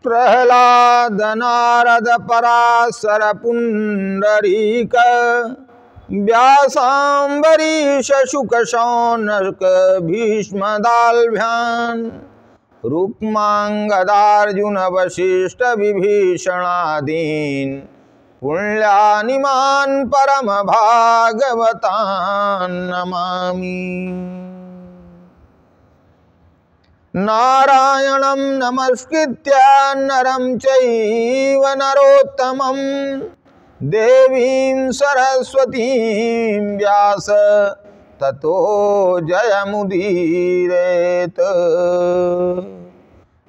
प्रहलाद नारद पराशर पुंडरीक व्यासाम्बरीश शुक शौनक भीष्म दाल्भ्यान् रुक्मांगदार्जुन वशिष्ठ विभीषणादीन् पुण्यानिमान् परम भागवतान् नमामि। नारायणं नमस्कृत्य नरं चैव नरोत्तमं देवीं सरस्वतीं व्यास ततो जयमुदीरयेत्।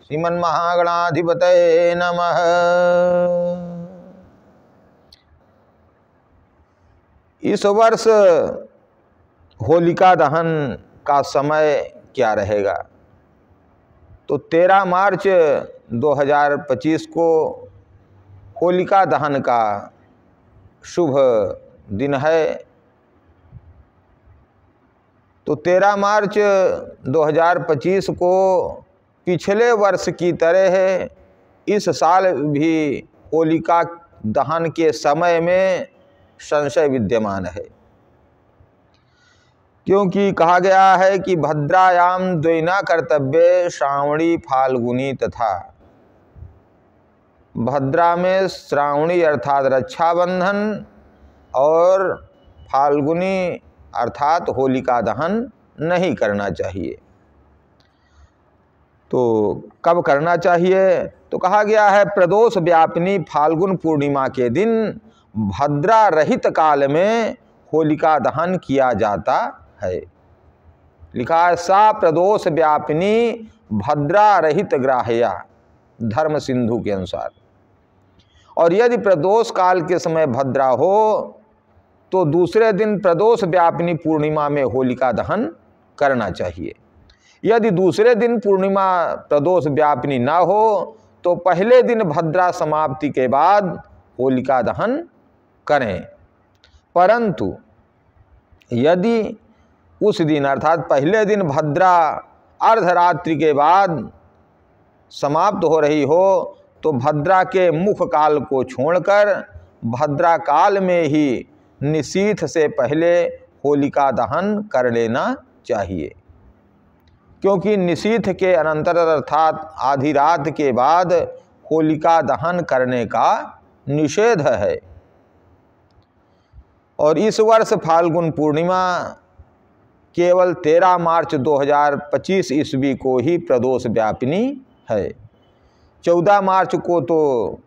श्रीमन्महागणाधिपतये नमः। इस वर्ष होलिका दहन का समय क्या रहेगा? तो 13 मार्च 2025 को होलिका दहन का शुभ दिन है। तो 13 मार्च 2025 को पिछले वर्ष की तरह इस साल भी होलिका दहन के समय में संशय विद्यमान है, क्योंकि कहा गया है कि भद्रायाम द्वैना कर्तव्य श्रावणी फाल्गुनी तथा। भद्रा में श्रावणी अर्थात रक्षाबंधन और फाल्गुनी अर्थात होलिका दहन नहीं करना चाहिए। तो कब करना चाहिए? तो कहा गया है प्रदोष व्यापिनी फाल्गुन पूर्णिमा के दिन भद्रा रहित काल में होलिका दहन किया जाता है। लिखा है सा प्रदोष व्यापिनी भद्रा रहित ग्राह्या, धर्म सिंधु के अनुसार। और यदि प्रदोष काल के समय भद्रा हो तो दूसरे दिन प्रदोष व्यापिनी पूर्णिमा में होलिका दहन करना चाहिए। यदि दूसरे दिन पूर्णिमा प्रदोष व्यापिनी ना हो तो पहले दिन भद्रा समाप्ति के बाद होलिका दहन करें। परंतु यदि उस दिन अर्थात पहले दिन भद्रा अर्धरात्रि के बाद समाप्त हो रही हो तो भद्रा के मुख काल को छोड़कर भद्रा काल में ही निशीथ से पहले होलिका दहन कर लेना चाहिए, क्योंकि निशीथ के अनंतर अर्थात आधी रात के बाद होलिका दहन करने का निषेध है। और इस वर्ष फाल्गुन पूर्णिमा केवल 13 मार्च 2025 ईस्वी को ही प्रदोष व्यापिनी है। 14 मार्च को तो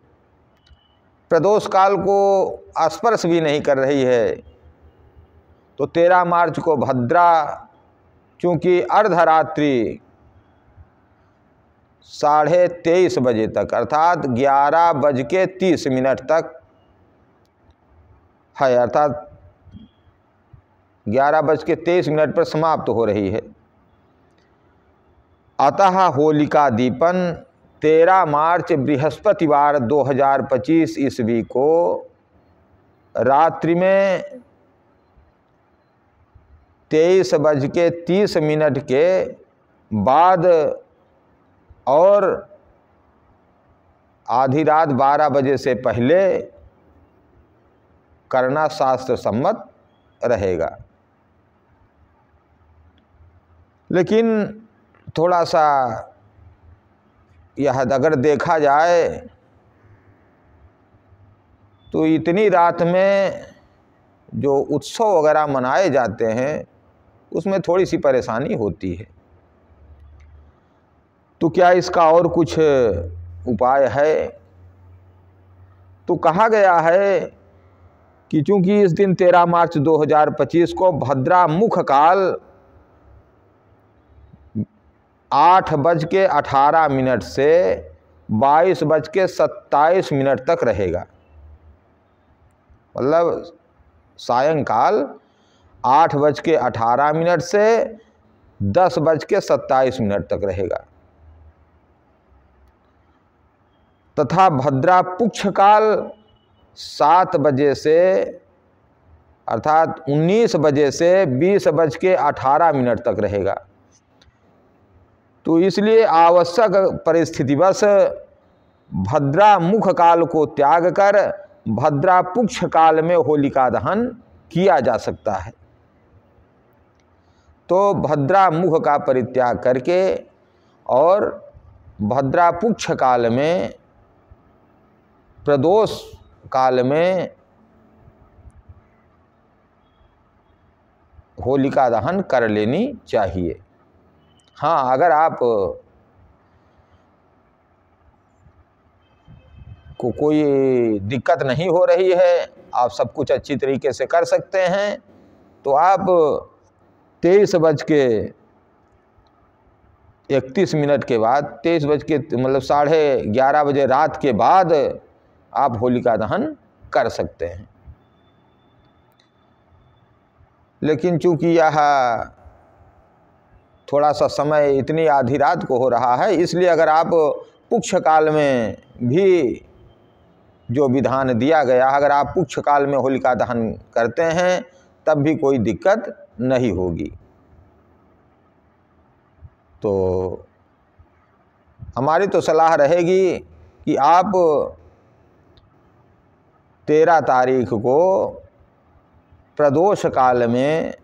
प्रदोष काल को स्पर्श भी नहीं कर रही है। तो 13 मार्च को भद्रा चूँकि अर्धरात्रि 23:30 बजे तक अर्थात 11:30 तक है, अर्थात 11:23 पर समाप्त हो रही है। अतः होलिका दीपन 13 मार्च बृहस्पतिवार 2025 ईस्वी को रात्रि में 23:30 के बाद और आधी रात 12 बजे से पहले करना शास्त्र सम्मत रहेगा। लेकिन थोड़ा सा यह अगर देखा जाए तो इतनी रात में जो उत्सव वगैरह मनाए जाते हैं उसमें थोड़ी सी परेशानी होती है। तो क्या इसका और कुछ उपाय है? तो कहा गया है कि चूंकि इस दिन 13 मार्च 2025 को भद्रा मुख काल 8:18 से 22:27 तक रहेगा। मतलब सायंकाल 8:18 से 10:27 तक रहेगा। तथा भद्रा पुक्ष काल 7 बजे से अर्थात 19 बजे से 20:18 तक रहेगा। तो इसलिए आवश्यक परिस्थितिवश भद्रा मुख काल को त्याग कर भद्रा पुक्ष काल में होलिका दहन किया जा सकता है। तो भद्रा मुख का परित्याग करके और भद्रा पुक्ष काल में, प्रदोष काल में होलिका दहन कर लेनी चाहिए। हाँ, अगर आप को कोई दिक्कत नहीं हो रही है, आप सब कुछ अच्छी तरीके से कर सकते हैं, तो आप 23:31 के बाद 23 मतलब 11:30 बजे रात के बाद आप होलिका दहन कर सकते हैं। लेकिन चूंकि यह थोड़ा सा समय इतनी आधी रात को हो रहा है, इसलिए अगर आप पुक्ष काल में भी जो विधान दिया गया, अगर आप पुक्ष काल में होलिका दहन करते हैं तब भी कोई दिक्कत नहीं होगी। तो हमारी तो सलाह रहेगी कि आप 13 तारीख को प्रदोष काल में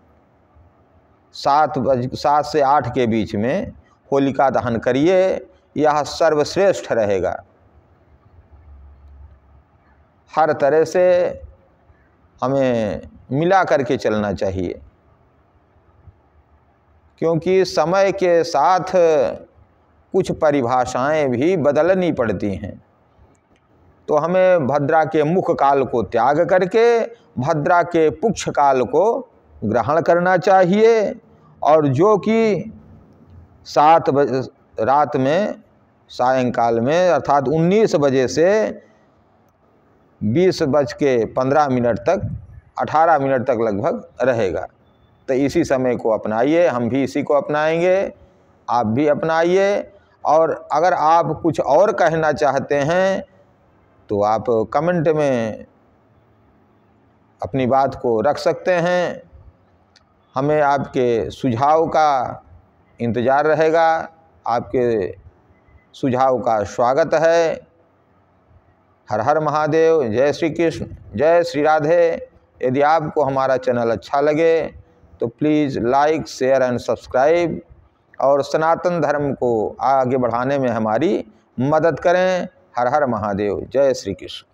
7 से 8 के बीच में होलिका दहन करिए, यह सर्वश्रेष्ठ रहेगा। हर तरह से हमें मिला करके चलना चाहिए, क्योंकि समय के साथ कुछ परिभाषाएं भी बदलनी पड़ती हैं। तो हमें भद्रा के मुख काल को त्याग करके भद्रा के पुक्ष काल को ग्रहण करना चाहिए, और जो कि 7 बजे रात में, सायंकाल में, अर्थात 19 बजे से 20:15 तक, 18 मिनट तक लगभग रहेगा। तो इसी समय को अपनाइए, हम भी इसी को अपनाएंगे, आप भी अपनाइए। और अगर आप कुछ और कहना चाहते हैं तो आप कमेंट में अपनी बात को रख सकते हैं। हमें आपके सुझाव का इंतज़ार रहेगा, आपके सुझाव का स्वागत है। हर हर महादेव, जय श्री कृष्ण, जय श्री राधे। यदि आपको हमारा चैनल अच्छा लगे तो please like, share and subscribe, और सनातन धर्म को आगे बढ़ाने में हमारी मदद करें। हर हर महादेव, जय श्री कृष्ण।